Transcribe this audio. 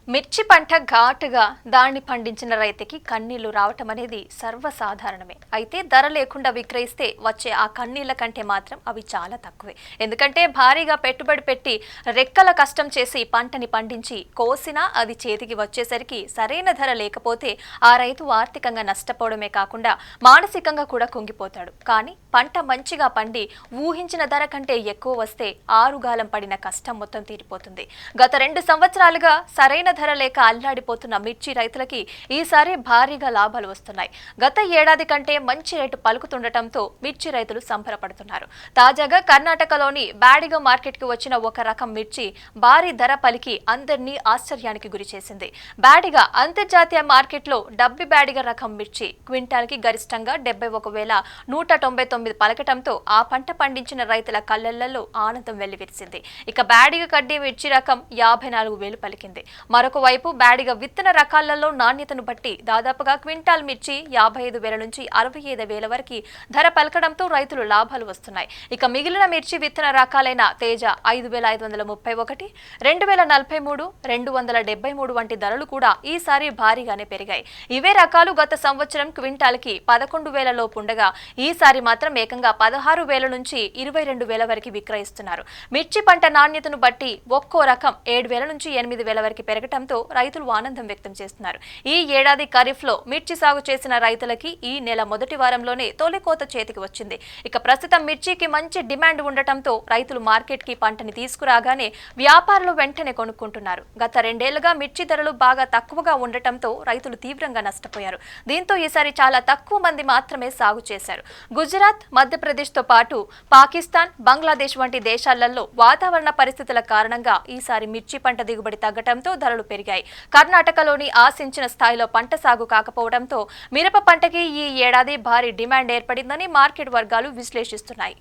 మిర్చి పంట ఘాటుగా దాన్ని పండించిన రైతుకి కన్నీళ్లు రావటం అనేది సర్వసాధారణమే. అయితే ధర లేకుండా విక్రయిస్తే వచ్చే ఆ కన్నీళ్ల కంటే మాత్రం అవి చాలా తక్కువే. ఎందుకంటే భారీగా పెట్టుబడి పెట్టి రెక్కల కష్టం చేసి పంటని పండించి కోసినా అది చేతికి వచ్చేసరికి సరైన ధర లేకపోతే ఆ రైతు ఆర్థికంగా నష్టపోవడమే కాకుండా మానసికంగా కూడా కుంగిపోతాడు. కానీ పంట మంచిగా పండి ఊహించిన ధర కంటే ఎక్కువ వస్తే ఆరుగాలం పడిన కష్టం మొత్తం తీరిపోతుంది. గత 2 సంవత్సరాలుగా సరైన ధర లేక అల్లాడిపోతున్న మిర్చి రైతులకి ఈసారి భారీగా లాభాలు వస్తున్నాయి. గత ఏడాది కంటే మంచి రేటు పలుకుతుండటంతో మిర్చి రైతులు సంబరపడుతున్నారు. తాజాగా కర్ణాటకలోని బ్యాడిగ మార్కెట్ కు వచ్చిన ఒక రకం మిర్చి భారీ ధర పలికి అందరినీ ఆశ్చర్యానికి గురిచేసింది. బ్యాడిగ అంతర్జాతీయ మార్కెట్లో డబ్బి బ్యాడిగ రకం మిర్చి క్వింటాల్కి గరిష్టంగా 71,199 పలకటంతో ఆ పంట పండించిన రైతుల కళ్లల్లో ఆనందం వెల్లివిరిసింది. ఇక బ్యాడిగ కడ్డీ మిర్చి రకం 54,000 పలికింది. మరొక వైపు బ్యాడిగ విత్తన రకాలలో నాణ్యతను బట్టి దాదాపుగా క్వింటాల్ మిర్చి 55,000 నుంచి 65,000 వరకు ధర పలకడంతో రైతులు లాభాలు వస్తున్నాయి. ఇక మిగిలిన మిర్చి విత్తన రకాలైన తేజ 5,531, 2,043, 273 వంటి ధరలు కూడా ఈసారి భారీగానే పెరిగాయి. ఇవే రకాలు గత సంవత్సరం క్వింటాల్కి 11,000 లోపు ఉండగా ఈసారి మాత్రం ఏకంగా 16,000 నుంచి 22,000 వరకు విక్రయిస్తున్నారు. మిర్చి పంట నాణ్యతను బట్టి ఒక్కో రకం 7,000 నుంచి 8,000 వరకు పెరగటంతో రైతులు ఆనందం వ్యక్తం చేస్తున్నారు. ఈ ఏడాది ఖరీఫ్ లో మిర్చి సాగు చేసిన రైతులకి ఈ నెల మొదటి వారంలోనే తొలి కోత చేతికి వచ్చింది. ఇక ప్రస్తుతం మిర్చికి మంచి డిమాండ్ ఉండటంతో రైతులు మార్కెట్ కి పంటని తీసుకురాగానే వ్యాపారులు వెంటనే కొనుక్కుంటున్నారు. గత 2 ఏళ్లుగా మిర్చి ధరలు బాగా తక్కువగా ఉండటంతో రైతులు తీవ్రంగా నష్టపోయారు. దీంతో ఈసారి చాలా తక్కువ మంది మాత్రమే సాగు చేశారు. గుజరాత్, మధ్యప్రదేశ్ తో పాటు పాకిస్తాన్, బంగ్లాదేశ్ వంటి దేశాలలో వాతావరణ పరిస్థితుల కారణంగా ఈసారి మిర్చి పంట దిగుబడి తగ్గటంతో ధరలు పెరిగాయి. కర్ణాటకలోని ఆశించిన స్థాయిలో పంట సాగు కాకపోవడంతో మిరప పంటకి ఈ ఏడాది భారీ డిమాండ్ ఏర్పడిందని మార్కెట్ వర్గాలు విశ్లేషిస్తున్నాయి.